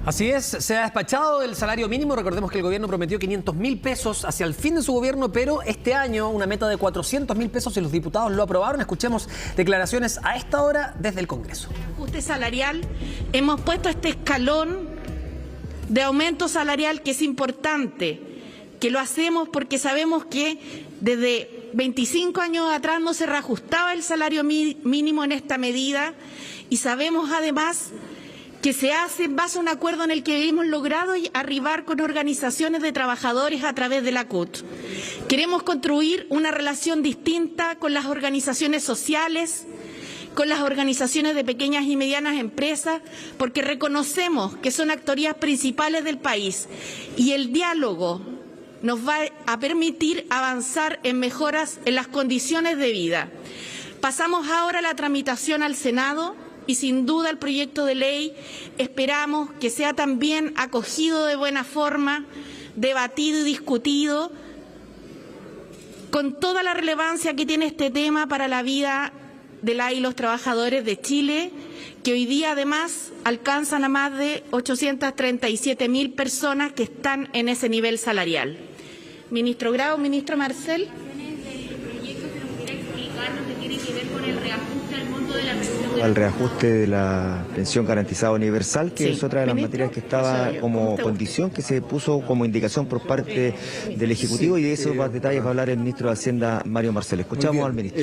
Así es, se ha despachado el salario mínimo. Recordemos que el gobierno prometió 500.000 pesos hacia el fin de su gobierno, pero este año una meta de 400.000 pesos y los diputados lo aprobaron. Escuchemos declaraciones a esta hora desde el Congreso. Ajuste salarial, hemos puesto este escalón de aumento salarial que es importante, que lo hacemos porque sabemos que desde 25 años atrás no se reajustaba el salario mínimo en esta medida y sabemos además que se hace en base a un acuerdo en el que hemos logrado arribar con organizaciones de trabajadores a través de la CUT. Queremos construir una relación distinta con las organizaciones sociales, con las organizaciones de pequeñas y medianas empresas, porque reconocemos que son actorías principales del país y el diálogo nos va a permitir avanzar en mejoras en las condiciones de vida. Pasamos ahora a la tramitación al Senado. Y sin duda el proyecto de ley esperamos que sea también acogido de buena forma, debatido y discutido con toda la relevancia que tiene este tema para la vida de las y los trabajadores de Chile, que hoy día además alcanzan a más de 837.000 personas que están en ese nivel salarial. Ministro Grau, ministro Marcel. Al reajuste de la pensión garantizada universal, que es otra de las materias que estaba como condición, que se puso como indicación por parte del Ejecutivo, y de esos más detalles va a hablar el ministro de Hacienda, Mario Marcel. Escuchamos al ministro.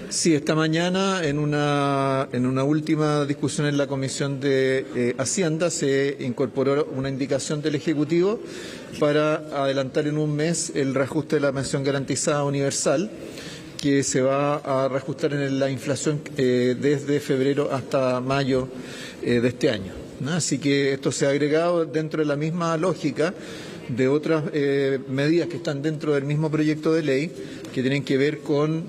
Sí, esta mañana en una última discusión en la Comisión de Hacienda se incorporó una indicación del Ejecutivo para adelantar en un mes el reajuste de la pensión garantizada universal, que se va a reajustar en la inflación desde febrero hasta mayo de este año, ¿no? Así que esto se ha agregado dentro de la misma lógica de otras medidas que están dentro del mismo proyecto de ley, que tienen que ver con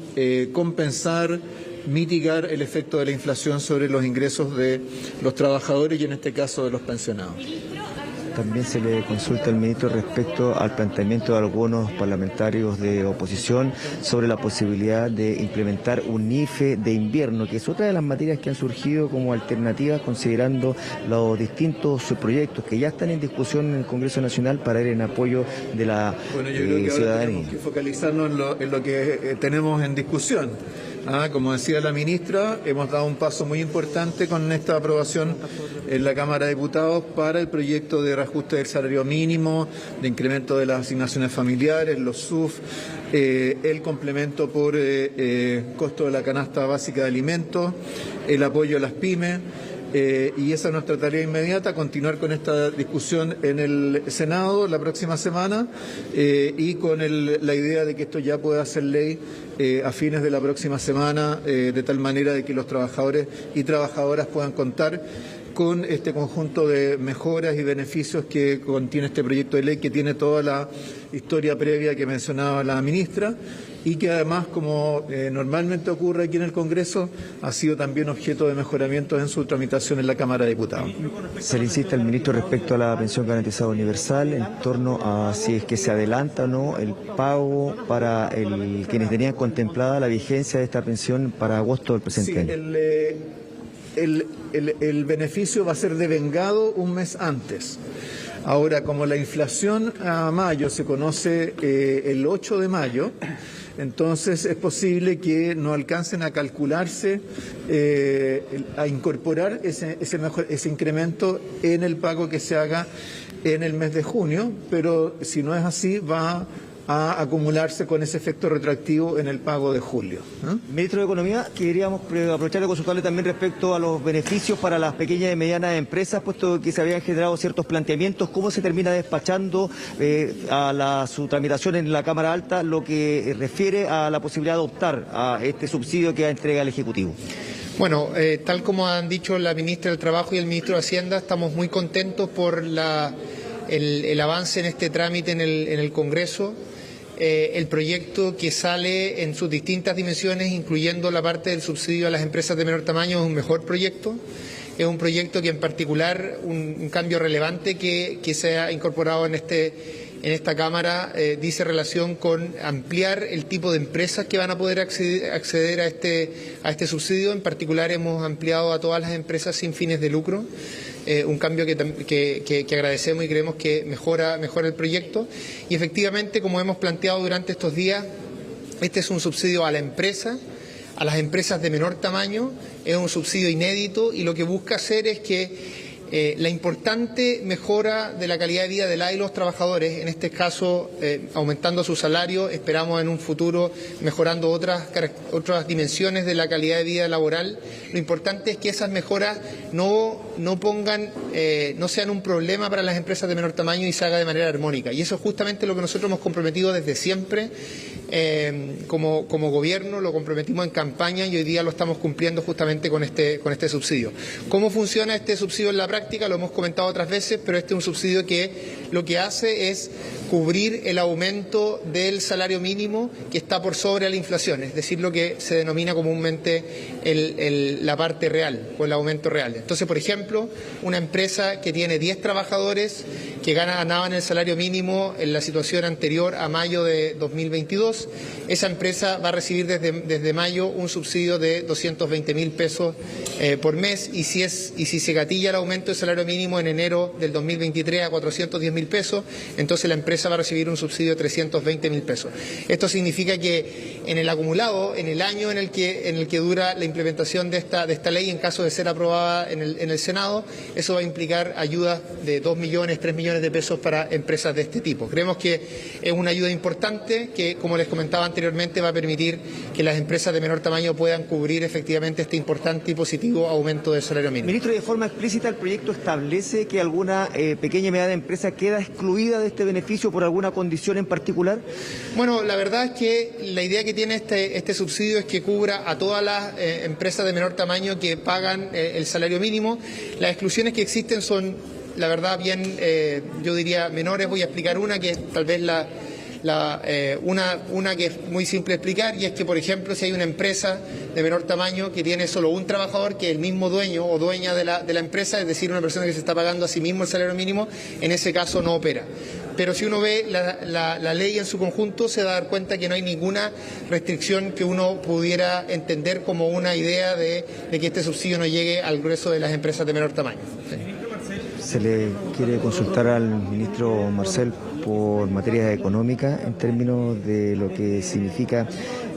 compensar, mitigar el efecto de la inflación sobre los ingresos de los trabajadores y en este caso de los pensionados. También se le consulta al ministro respecto al planteamiento de algunos parlamentarios de oposición sobre la posibilidad de implementar un IFE de invierno, que es otra de las materias que han surgido como alternativas, considerando los distintos proyectos que ya están en discusión en el Congreso Nacional para ir en apoyo de la Bueno, yo creo que ahora ciudadanía. tenemos que focalizarnos en lo que tenemos en discusión. Como decía la ministra, hemos dado un paso muy importante con esta aprobación en la Cámara de Diputados para el proyecto de reajuste del salario mínimo, de incremento de las asignaciones familiares, los SUF, el complemento por costo de la canasta básica de alimentos, el apoyo a las pymes. Y esa es nuestra tarea inmediata, continuar con esta discusión en el Senado la próxima semana y con la idea de que esto ya pueda ser ley a fines de la próxima semana, de tal manera de que los trabajadores y trabajadoras puedan contar con este conjunto de mejoras y beneficios que contiene este proyecto de ley, que tiene toda la historia previa que mencionaba la ministra y que además, como normalmente ocurre aquí en el Congreso, ha sido también objeto de mejoramientos en su tramitación en la Cámara de Diputados. Se le insiste al ministro respecto a la pensión garantizada universal en torno a si es que se adelanta o no el pago para quienes tenían contemplada la vigencia de esta pensión para agosto del presente año. El beneficio va a ser devengado un mes antes. Ahora, como la inflación a mayo se conoce el 8 de mayo, entonces es posible que no alcancen a calcularse, a incorporar ese incremento en el pago que se haga en el mes de junio, pero si no es así va a acumularse con ese efecto retroactivo en el pago de julio, ¿no? Ministro de Economía, queríamos aprovechar de consultarle también respecto a los beneficios para las pequeñas y medianas empresas, puesto que se habían generado ciertos planteamientos. ¿Cómo se termina despachando su tramitación en la Cámara Alta lo que refiere a la posibilidad de optar a este subsidio que entrega el Ejecutivo? Bueno, tal como han dicho la ministra del Trabajo y el ministro de Hacienda, estamos muy contentos por el avance en este trámite en el Congreso. El proyecto que sale en sus distintas dimensiones, incluyendo la parte del subsidio a las empresas de menor tamaño, es un mejor proyecto. Es un proyecto que en particular, un cambio relevante que se ha incorporado en en esta Cámara dice relación con ampliar el tipo de empresas que van a poder acceder a este subsidio. En particular hemos ampliado a todas las empresas sin fines de lucro, un cambio que agradecemos y creemos que mejora el proyecto. Y efectivamente, como hemos planteado durante estos días, este es un subsidio a la empresa, a las empresas de menor tamaño, es un subsidio inédito y lo que busca hacer es que la importante mejora de la calidad de vida de los trabajadores, en este caso aumentando su salario, esperamos en un futuro mejorando otras dimensiones de la calidad de vida laboral. Lo importante es que esas mejoras no sean un problema para las empresas de menor tamaño y se haga de manera armónica. Y eso es justamente lo que nosotros hemos comprometido desde siempre. Como gobierno lo comprometimos en campaña y hoy día lo estamos cumpliendo justamente con este subsidio. ¿Cómo funciona este subsidio en la práctica? Lo hemos comentado otras veces, pero este es un subsidio que lo que hace es cubrir el aumento del salario mínimo que está por sobre la inflación, es decir, lo que se denomina comúnmente la parte real o el aumento real. Entonces, por ejemplo, una empresa que tiene 10 trabajadores que ganaban el salario mínimo en la situación anterior a mayo de 2022, esa empresa va a recibir desde mayo un subsidio de 220.000 pesos por mes y si se gatilla el aumento del salario mínimo en enero del 2023 a 410.000 pesos, entonces la empresa va a recibir un subsidio de 320.000 pesos. Esto significa que en el acumulado, en el año en el que dura la implementación de esta ley, en caso de ser aprobada en el Senado, eso va a implicar ayudas de 2 millones, 3 millones de pesos para empresas de este tipo. Creemos que es una ayuda importante que, como les comentaba anteriormente, va a permitir que las empresas de menor tamaño puedan cubrir efectivamente este importante y positivo aumento del salario mínimo. Ministro, de forma explícita, ¿el proyecto establece que alguna pequeña y mediana empresa queda excluida de este beneficio por alguna condición en particular? Bueno, la verdad es que la idea que tiene este subsidio es que cubra a todas las empresas de menor tamaño que pagan el salario mínimo. Las exclusiones que existen son, la verdad, bien, yo diría, menores. Voy a explicar una que es tal vez una que es muy simple de explicar, y es que, por ejemplo, si hay una empresa de menor tamaño que tiene solo un trabajador, que es el mismo dueño o dueña de la empresa, es decir, una persona que se está pagando a sí mismo el salario mínimo, en ese caso no opera. Pero si uno ve la ley en su conjunto, se va a dar cuenta que no hay ninguna restricción que uno pudiera entender como una idea de que este subsidio no llegue al grueso de las empresas de menor tamaño. Sí. Se le quiere consultar al ministro Marcel por materia económica en términos de lo que significa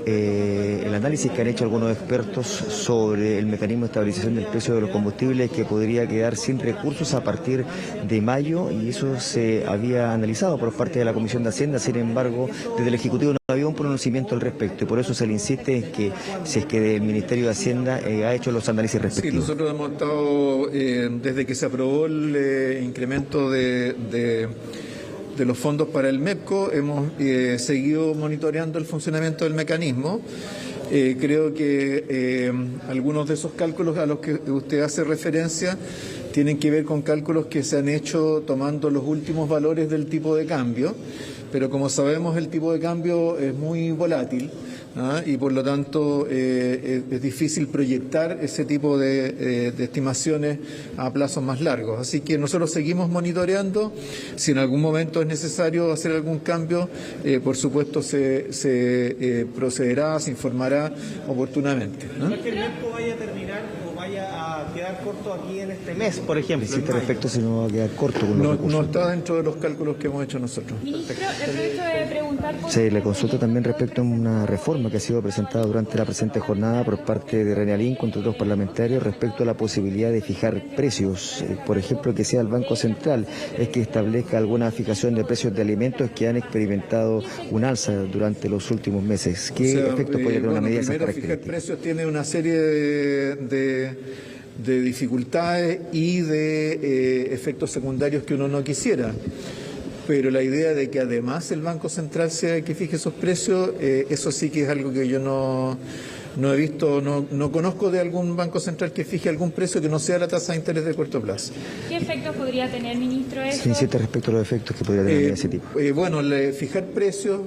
el análisis que han hecho algunos expertos sobre el mecanismo de estabilización del precio de los combustibles, que podría quedar sin recursos a partir de mayo, y eso se había analizado por parte de la Comisión de Hacienda. Sin embargo, desde el Ejecutivo no había un pronunciamiento al respecto, y por eso se le insiste en que si es que el Ministerio de Hacienda ha hecho los análisis respectivos. Sí, nosotros hemos estado, desde que se aprobó el incremento de los fondos para el MEPCO, hemos seguido monitoreando el funcionamiento del mecanismo. Creo que algunos de esos cálculos a los que usted hace referencia tienen que ver con cálculos que se han hecho tomando los últimos valores del tipo de cambio, pero como sabemos el tipo de cambio es muy volátil, y por lo tanto es difícil proyectar ese tipo de estimaciones a plazos más largos. Así que nosotros seguimos monitoreando. Si en algún momento es necesario hacer algún cambio, por supuesto se procederá, se informará oportunamente. ¿No es que el MEPCO vaya a terminar o vaya a quedar corto aquí en este mes, por ejemplo? A este respecto, si no va a quedar corto con los recursos. No está dentro de los cálculos que hemos hecho nosotros. Ministro, aprovecho de preguntar por... Se le consulta también respecto a una reforma que ha sido presentada durante la presente jornada por parte de René Alín contra otros parlamentarios respecto a la posibilidad de fijar precios, por ejemplo, que sea el Banco Central es que establezca alguna fijación de precios de alimentos que han experimentado un alza durante los últimos meses. ¿Qué efectos puede tener una medida de esas características? Fijar precios tiene una serie de dificultades y de efectos secundarios que uno no quisiera. Pero la idea de que además el Banco Central sea el que fije esos precios, eso sí que es algo que yo no he visto, no conozco de algún Banco Central que fije algún precio que no sea la tasa de interés de corto plazo. ¿Qué efectos podría tener, ministro, eso? Se insiste respecto a los efectos que podría tener ese tipo. Bueno, fijar precios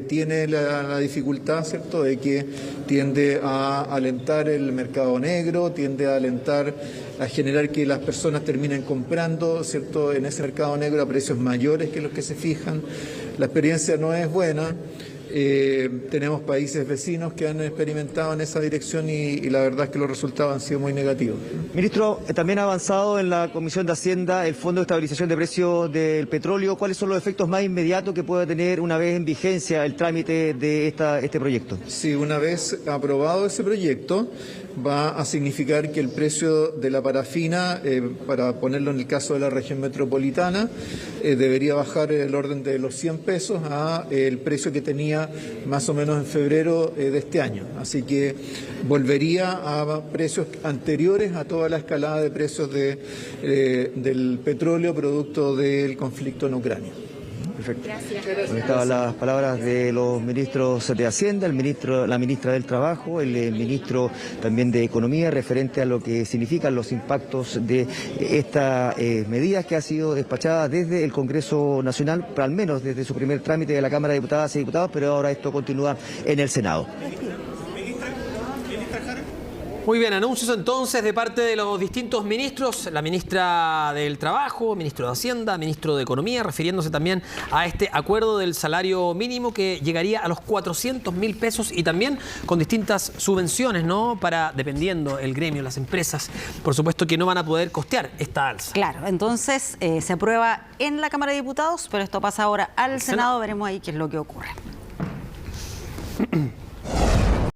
tiene la dificultad, ¿cierto?, de que tiende a alentar el mercado negro, tiende a alentar a generar que las personas terminen comprando, ¿cierto?, en ese mercado negro a precios mayores que los que se fijan. La experiencia no es buena. Tenemos países vecinos que han experimentado en esa dirección y la verdad es que los resultados han sido muy negativos. Ministro, también ha avanzado en la Comisión de Hacienda el Fondo de Estabilización de Precios del Petróleo. ¿Cuáles son los efectos más inmediatos que puede tener una vez en vigencia el trámite de este proyecto? Sí, una vez aprobado ese proyecto, va a significar que el precio de la parafina, para ponerlo en el caso de la región metropolitana, debería bajar el orden de los 100 pesos a el precio que tenía más o menos en febrero de este año. Así que volvería a precios anteriores a toda la escalada de precios del petróleo producto del conflicto en Ucrania. Perfecto. Ahí estaban las palabras de los ministros de Hacienda, la ministra del Trabajo, el ministro también de Economía, referente a lo que significan los impactos de estas medidas que ha sido despachada desde el Congreso Nacional, al menos desde su primer trámite de la Cámara de Diputadas y Diputados, pero ahora esto continúa en el Senado. Muy bien, anuncios entonces de parte de los distintos ministros, la ministra del Trabajo, ministro de Hacienda, ministro de Economía, refiriéndose también a este acuerdo del salario mínimo que llegaría a los 400.000 pesos y también con distintas subvenciones, ¿no? Para, dependiendo el gremio, las empresas, por supuesto que no van a poder costear esta alza. Claro, entonces se aprueba en la Cámara de Diputados, pero esto pasa ahora al Senado, veremos ahí qué es lo que ocurre.